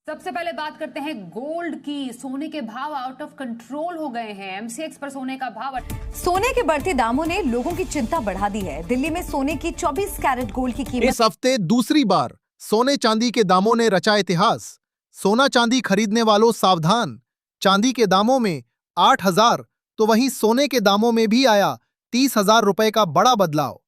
सबसे पहले बात करते हैं गोल्ड की। सोने के भाव आउट ऑफ कंट्रोल हो गए हैं। एमसीएक्स पर सोने का भाव सोने के बढ़ते दामों ने लोगों की चिंता बढ़ा दी है। दिल्ली में सोने की 24 कैरेट गोल्ड की कीमत इस हफ्ते दूसरी बार सोने चांदी के दामों ने रचा इतिहास। सोना चांदी खरीदने वालों सावधान। चांदी के दामों में 8,000 तो वहीं सोने के दामों में भी आया 30,000 रुपए का बड़ा बदलाव।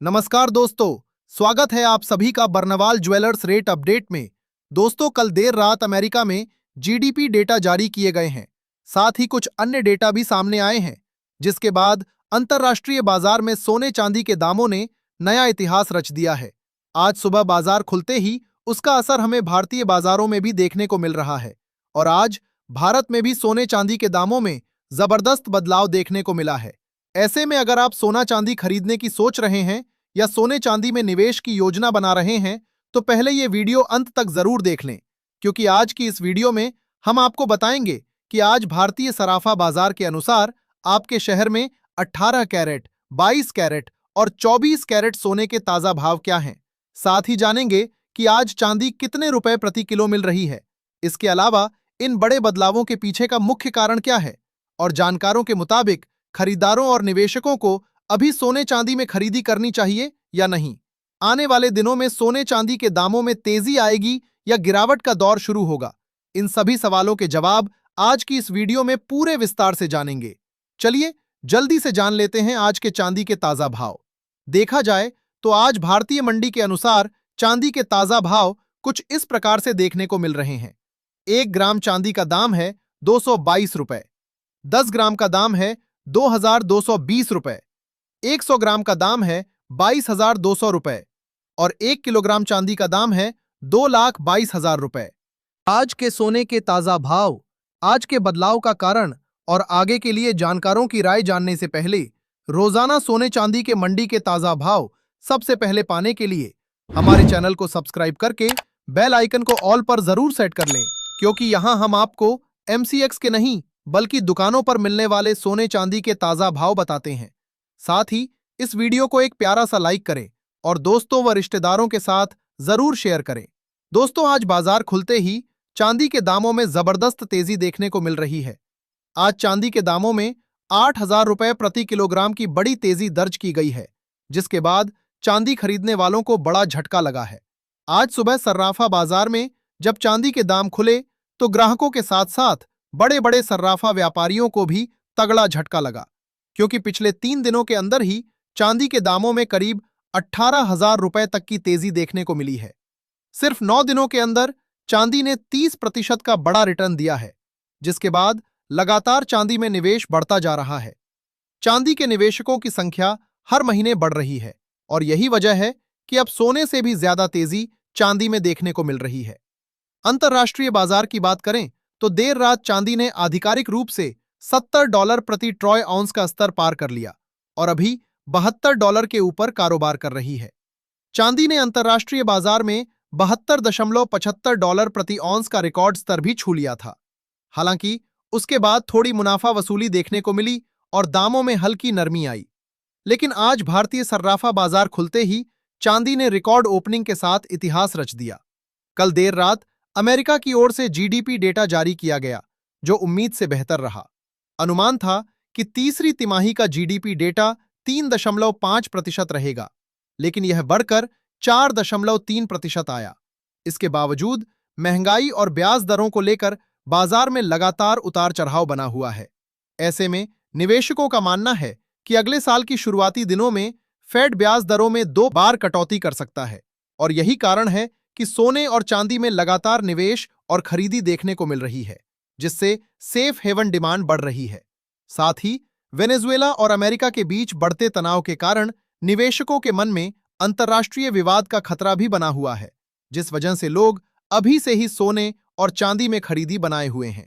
नमस्कार दोस्तों, स्वागत है आप सभी का बर्नवाल ज्वेलर्स रेट अपडेट में। दोस्तों, कल देर रात अमेरिका में जीडीपी डेटा जारी किए गए हैं। साथ ही कुछ अन्य डेटा भी सामने आए हैं, जिसके बाद अंतर्राष्ट्रीय बाजार में सोने चांदी के दामों ने नया इतिहास रच दिया है। आज सुबह बाजार खुलते ही उसका असर हमें भारतीय बाजारों में भी देखने को मिल रहा है और आज भारत में भी सोने चांदी के दामों में जबरदस्त बदलाव देखने को मिला है। ऐसे में अगर आप सोना चांदी खरीदने की सोच रहे हैं या सोने चांदी में निवेश की योजना बना रहे हैं तो पहले ये वीडियो अंत तक जरूर देख लें, क्योंकि आज की इस वीडियो में हम आपको बताएंगे कि आज भारतीय सराफा बाजार के अनुसार आपके शहर में 18 कैरेट, 22 कैरेट और 24 कैरेट सोने के ताजा भाव क्या हैं। साथ ही जानेंगे कि आज चांदी कितने रुपए प्रति किलो मिल रही है। इसके अलावा इन बड़े बदलावों के पीछे का मुख्य कारण क्या है और जानकारों के मुताबिक खरीदारों और निवेशकों को अभी सोने चांदी में खरीदी करनी चाहिए या नहीं। आने वाले दिनों में सोने चांदी के दामों में तेजी आएगी या गिरावट का दौर शुरू होगा। इन सभी सवालों के जवाब आज की इस वीडियो में पूरे विस्तार से जानेंगे। चलिए जल्दी से जान लेते हैं आज के चांदी के ताजा भाव। देखा जाए तो आज भारतीय मंडी के अनुसार चांदी के ताजा भाव कुछ इस प्रकार से देखने को मिल रहे हैं। 1 ग्राम चांदी का दाम है 222 रुपए, 10 ग्राम का दाम है 2,220 रुपए, 100 ग्राम का दाम है 22,200 रुपए और 1 किलोग्राम चांदी का दाम है 2,22,000 रुपए। आज के सोने के ताजा भाव, आज के बदलाव का कारण और आगे के लिए जानकारों की राय जानने से पहले रोजाना सोने चांदी के मंडी के ताजा भाव सबसे पहले पाने के लिए हमारे चैनल को सब्सक्राइब करके बेल आइकन को ऑल पर जरूर सेट कर लें, क्योंकि यहां हम आपको एमसीएक्स के नहीं बल्कि दुकानों पर मिलने वाले सोने चांदी के ताजा भाव बताते हैं। साथ ही इस वीडियो को एक प्यारा सा लाइक करें और दोस्तों व रिश्तेदारों के साथ जरूर शेयर करें। दोस्तों, आज बाजार खुलते ही चांदी के दामों में जबरदस्त तेजी देखने को मिल रही है। आज चांदी के दामों में 8,000 रुपए प्रति किलोग्राम की बड़ी तेजी दर्ज की गई है, जिसके बाद चांदी खरीदने वालों को बड़ा झटका लगा है। आज सुबह सर्राफा बाजार में जब चांदी के दाम खुले तो ग्राहकों के साथ साथ बड़े बड़े सर्राफा व्यापारियों को भी तगड़ा झटका लगा, क्योंकि पिछले 3 दिनों के अंदर ही चांदी के दामों में करीब 18,000 रुपए तक की तेजी देखने को मिली है। सिर्फ 9 दिनों के अंदर चांदी ने 30% का बड़ा रिटर्न दिया है, जिसके बाद लगातार चांदी में निवेश बढ़ता जा रहा है। चांदी के निवेशकों की संख्या हर महीने बढ़ रही है और यही वजह है कि अब सोने से भी ज्यादा तेजी चांदी में देखने को मिल रही है। अंतर्राष्ट्रीय बाजार की बात करें तो देर रात चांदी ने आधिकारिक रूप से $70 प्रति ट्रॉय आउंस का स्तर पार कर लिया और अभी $72 के ऊपर कारोबार कर रही है। चांदी ने अंतर्राष्ट्रीय बाजार में $72.75 प्रति औंस का रिकॉर्ड स्तर भी छू लिया था। हालांकि उसके बाद थोड़ी मुनाफा वसूली देखने को मिली और दामों में हल्की नरमी आई, लेकिन आज भारतीय सर्राफा बाजार खुलते ही चांदी ने रिकॉर्ड ओपनिंग के साथ इतिहास रच दिया। कल देर रात अमेरिका की ओर से जीडीपी डेटा जारी किया गया, जो उम्मीद से बेहतर रहा। अनुमान था कि तीसरी तिमाही का जीडीपी डेटा 3.5% रहेगा, लेकिन यह बढ़कर 4.3% आया। इसके बावजूद महंगाई और ब्याज दरों को लेकर बाजार में लगातार उतार चढ़ाव बना हुआ है। ऐसे में निवेशकों का मानना है कि अगले साल की शुरुआती दिनों में फेड ब्याज दरों में 2 बार कटौती कर सकता है और यही कारण है कि सोने और चांदी में लगातार निवेश और खरीदी देखने को मिल रही है, जिससे सेफ हेवन डिमांड बढ़ रही है। साथ ही वेनेजुएला और अमेरिका के बीच बढ़ते तनाव के कारण निवेशकों के मन में अंतर्राष्ट्रीय विवाद का खतरा भी बना हुआ है, जिस वजह से लोग अभी से ही सोने और चांदी में खरीदी बनाए हुए हैं।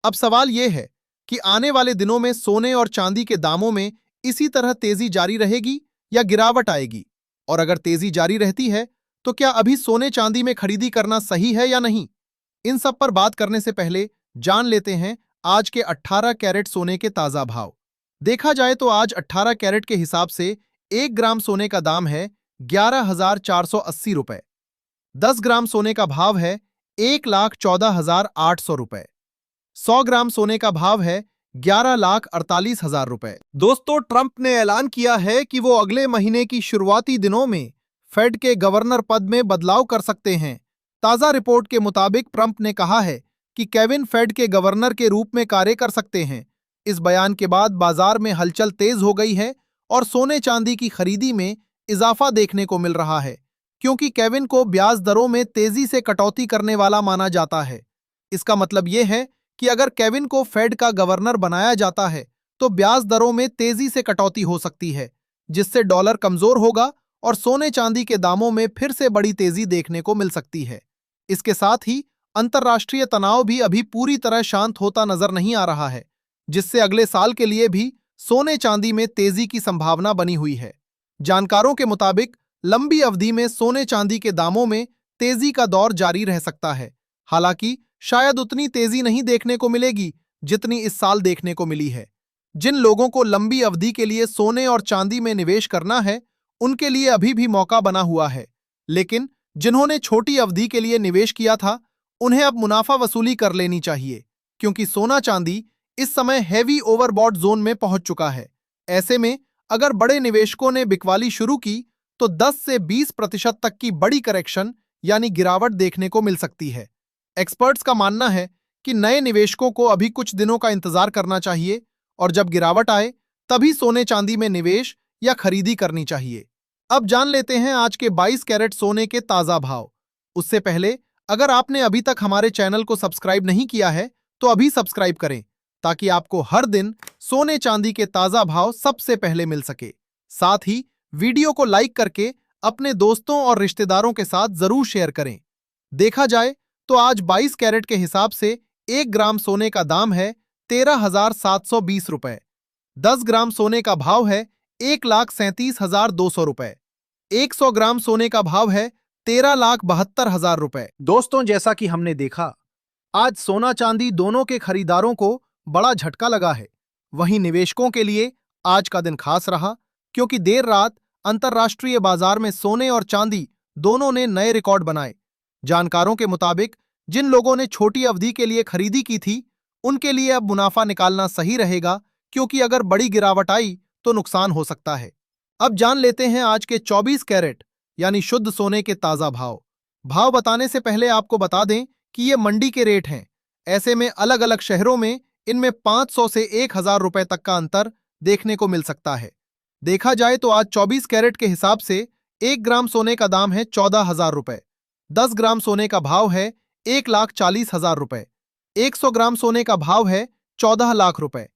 अब सवाल यह है कि आने वाले दिनों में सोने और चांदी के दामों में इसी तरह तेजी जारी रहेगी या गिरावट आएगी, और अगर तेजी जारी रहती है तो क्या अभी सोने चांदी में खरीदी करना सही है या नहीं। इन सब पर बात करने से पहले जान लेते हैं आज के 18 कैरेट सोने के ताजा भाव। देखा जाए तो आज 18 कैरेट के हिसाब से 1 ग्राम सोने का दाम है 11,480 रुपए, 10 ग्राम सोने का भाव है 1,14,800 रुपए। 100 ग्राम सोने का भाव है 11,48,000 रुपए। दोस्तों, ट्रंप ने ऐलान किया है कि वो अगले महीने की शुरुआती दिनों में फेड के गवर्नर पद में बदलाव कर सकते हैं। ताजा रिपोर्ट के मुताबिक ट्रंप ने कहा है कि केविन फेड के गवर्नर के रूप में कार्य कर सकते हैं। इस बयान के बाद बाजार में हलचल तेज हो गई है और सोने चांदी की खरीदी में इजाफा देखने को मिल रहा है, क्योंकि केविन को ब्याज दरों में तेजी से कटौती करने वाला माना जाता है। इसका मतलब यह है कि अगर केविन को फेड का गवर्नर बनाया जाता है तो ब्याज दरों में तेजी से कटौती हो सकती है, जिससे डॉलर कमजोर होगा और सोने चांदी के दामों में फिर से बड़ी तेजी देखने को मिल सकती है। इसके साथ ही अंतर्राष्ट्रीय तनाव भी अभी पूरी तरह शांत होता नजर नहीं आ रहा है, जिससे अगले साल के लिए भी सोने चांदी में तेजी की संभावना बनी हुई है। जानकारों के मुताबिक लंबी अवधि में सोने चांदी के दामों में तेजी का दौर जारी रह सकता है। हालांकि शायद उतनी तेजी नहीं देखने को मिलेगी जितनी इस साल देखने को मिली है। जिन लोगों को लंबी अवधि के लिए सोने और चांदी में निवेश करना है, उनके लिए अभी भी मौका बना हुआ है, लेकिन जिन्होंने छोटी अवधि के लिए निवेश किया था, उन्हें अब मुनाफा वसूली कर लेनी चाहिए, क्योंकि सोना चांदी इस समय हैवी ओवरबॉट जोन में पहुंच चुका है। ऐसे में अगर बड़े निवेशकों ने बिकवाली शुरू की तो 10 से 20% तक की बड़ी करेक्शन यानी गिरावट देखने को मिल सकती है। एक्सपर्ट्स का मानना है कि नए निवेशकों को अभी कुछ दिनों का इंतजार करना चाहिए और जब गिरावट आए तभी सोने चांदी में निवेश या खरीदी करनी चाहिए। अब जान लेते हैं आज के 22 कैरेट सोने के ताजा भाव। उससे पहले अगर आपने अभी तक हमारे चैनल को सब्सक्राइब नहीं किया है तो अभी सब्सक्राइब करें, ताकि आपको हर दिन सोने चांदी के ताजा भाव सबसे पहले मिल सके। साथ ही वीडियो को लाइक करके अपने दोस्तों और रिश्तेदारों के साथ जरूर शेयर करें। देखा जाए तो आज 22 कैरेट के हिसाब से 1 ग्राम सोने का दाम है 13,720 रुपए। 10 ग्राम सोने का भाव है 1,37,200 रुपए। 100 ग्राम सोने का भाव है 13,72,000 रुपए। दोस्तों, जैसा कि हमने देखा, आज सोना चांदी दोनों के खरीदारों को बड़ा झटका लगा है। वहीं निवेशकों के लिए आज का दिन खास रहा, क्योंकि देर रात अंतर्राष्ट्रीय बाजार में सोने और चांदी दोनों ने नए रिकॉर्ड बनाए। जानकारों के मुताबिक जिन लोगों ने छोटी अवधि के लिए खरीदी की थी, उनके लिए अब मुनाफा निकालना सही रहेगा, क्योंकि अगर बड़ी गिरावट आई तो नुकसान हो सकता है। अब जान लेते हैं आज के 24 कैरेट यानी शुद्ध सोने के ताजा भाव। भाव बताने से पहले आपको बता दें कि ये मंडी के रेट हैं। ऐसे में अलग अलग शहरों में इनमें 500 से 1,000 रुपए तक का अंतर देखने को मिल सकता है। देखा जाए तो आज 24 कैरेट के हिसाब से 1 ग्राम सोने का दाम है 14,000 रुपए। 10 ग्राम सोने का भाव है 1,40,000 रुपए। 100 ग्राम सोने का भाव है 14 लाख रुपए।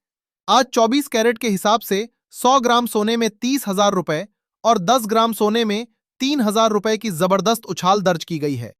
आज 24 कैरेट के हिसाब से 100 ग्राम सोने में 30,000 रुपए और 10 ग्राम सोने में 3,000 रुपए की जबरदस्त उछाल दर्ज की गई है।